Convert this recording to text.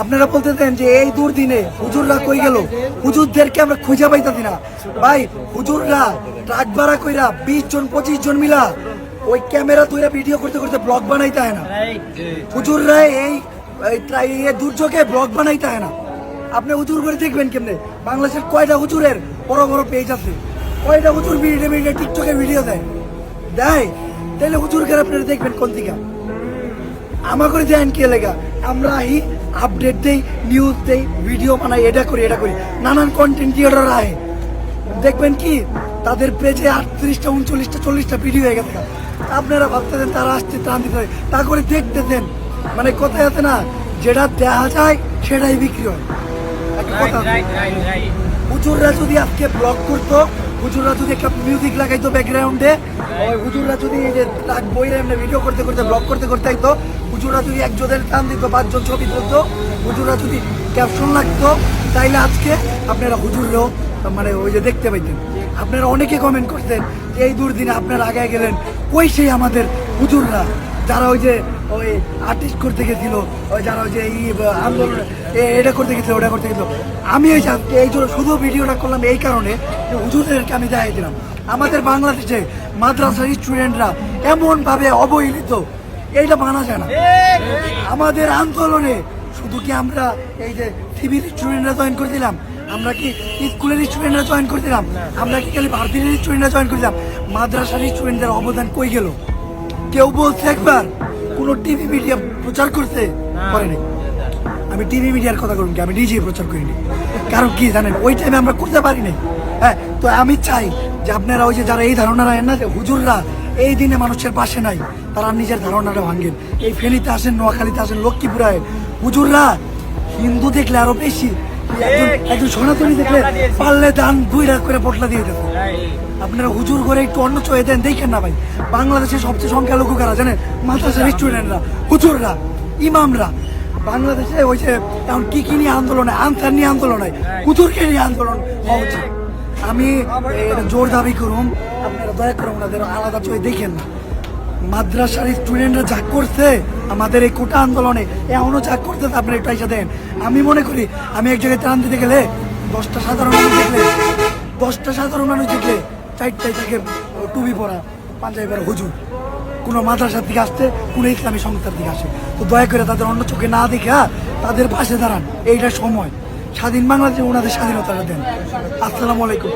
আপনারা বলতেছেন যে এই দুর্দিনে হুজুররা কই গেল, হুজুরদেরকে আমরা খুঁজে পাইতাছি না ভাই। হুজুররা ট্রাক ভাড়া কইরা 20 জন 25 জন মিলা ওই ক্যামেরা ধরে ভিডিও করতে করতে ব্লগ বানাইতে হয় না। হুজুররা এই দুর্যোগে ব্লগ বানাইতে হয় না। আপনি হুজুর করে দেখবেন কেমনে, বাংলাদেশের কয়টা হুজুরের বড় বড় পেজ আছে, কয়টা হুজুর ভিডিও টিকটকে ভিডিও দেয়, তাহলে হুজুরকে আপনারা দেখবেন কোন দিকে। আমার করে দেন কে লেগা, আমরা আপডেট দেই, নিউজ দেই, ভিডিও বানাই, এটা করি নানান কন্টেন্ট ক্রিয়েটর আয়, দেখবেন কি তাদের পেজে 38টা 39টা 40টা ভিডিও হয়ে গেছে। আপনারা ভাবতেছেন তারা আসতে ত্রাণ দিতে হয়, তা করে দেখতেছেন। মানে কথায় আছে না, যেটা দেখা যায় সেটাই বিক্রি হয়। হুজুররা যদি আজকে ব্লগ করতো, হুজুররা যদি একটা মিউজিক লাগাইতো ব্যাকগ্রাউন্ডে, হুজুররা যদি এই যে বইরে এমনি ভিডিও করতে করতে ব্লগ করতে করতে আইতো, হুজুররা যদি একজনের টান দিত, 5 জন ছবি তুলতো, হুজুররা যদি ক্যাপশন লাগতো, তাইলে আজকে আপনারা হুজুররাও মানে ওই যে দেখতে পাইতেন। আপনারা অনেকে কমেন্ট করতেন যে এই দুর্দিনে আপনারা আগে গেলেন, কই সেই আমাদের হুজুররা যারা ওই যে ওই আর্টিস্ট করতে গেছিল, ওই যারা ওই যে এই আন্দোলন এটা করতে গেছিল, ওটা করতে গেছিল। আমি এই জন্য শুধু ভিডিওটা করলাম এই কারণে যে হুজুরদেরকে আমি দেখাই দিলাম আমাদের বাংলাদেশে মাদ্রাসার স্টুডেন্টরা এমনভাবে অবহেলিত, এইটা মানা যায় না। আমাদের আন্দোলনে শুধু কি আমরা এই যে সিভিল স্টুডেন্টরা জয়েন করে দিলাম, আমরা কি স্কুলের স্টুডেন্টরা জয়েন করে দিলাম, আমরা কি খালি ভারতীয় স্টুডেন্টরা জয়েন করে দিলাম, মাদ্রাসার স্টুডেন্টদের অবদান কই গেল? কেউ বলছে একবার কোনো টিভি মিডিয়া প্রচার করতে পারেনি। আমি টিভি মিডিয়ার কথা বলুন কি, আমি নিজে প্রচার করিনি। কারণ কি জানেন, ওই টাইমে আমরা করতে পারিনি। হ্যাঁ, তো আমি চাই যে আপনারা ওই যে যারা এই ধারণা রাখেন না যে হুজুররা এই দিনে মানুষের পাশে নাই, তারা নিজের ধারণাটা ভাঙেন। এই ফেনীতে আসেন, নোয়াখালীতে আসেন, লক্ষ্মীপুরে আয়, হুজুররা হিন্দু দেখলে আরো বেশি, একজন সনাতনী দেখলে পারলে দান 2 লাখ করে পটলা দিয়ে দেবো। আপনারা হুজুর করে একটু অন্য চোখে দেন, দেখেন না ভাই। বাংলাদেশের সবচেয়ে সংখ্যালঘু কারা জানেন? মাদ্রাসার স্টুডেন্টরা, হুজুররা, ইমামরা। বাংলাদেশে ওই যে এখন কি নিয়ে আন্দোলন হয়, আনসার নিয়ে আন্দোলন হয়, হুজুরকে নিয়ে আন্দোলন হওয়া উচিত। আমি জোর দাবি করুন, আপনারা দয়া করে ওনাদের আলাদা চোখে দেখেন না। মাদ্রাসার স্টুডেন্টরা যা করছে আমাদের এই কোটা আন্দোলনে, এখনো যা করতেছে, আপনারা একটু এসে দেন। আমি মনে করি আমি এক জায়গায় ত্রাণ দিতে গেলে 10টা সাধারণ মানুষ দেখলে 4টাই থাকে টুপি পরা, পাঞ্জাবি পরা হুজুর, কোনো মাদ্রাসার দিকে আসতে, কোনো ইসলামী সংস্থার দিকে আসে। তো দয়া করে তাদের অন্য চোখে না দেখা তাদের পাশে দাঁড়ান। এইটা সময়, স্বাধীন বাংলাদেশে ওনাদের স্বাধীনতাটা দেন। আসসালামু আলাইকুম।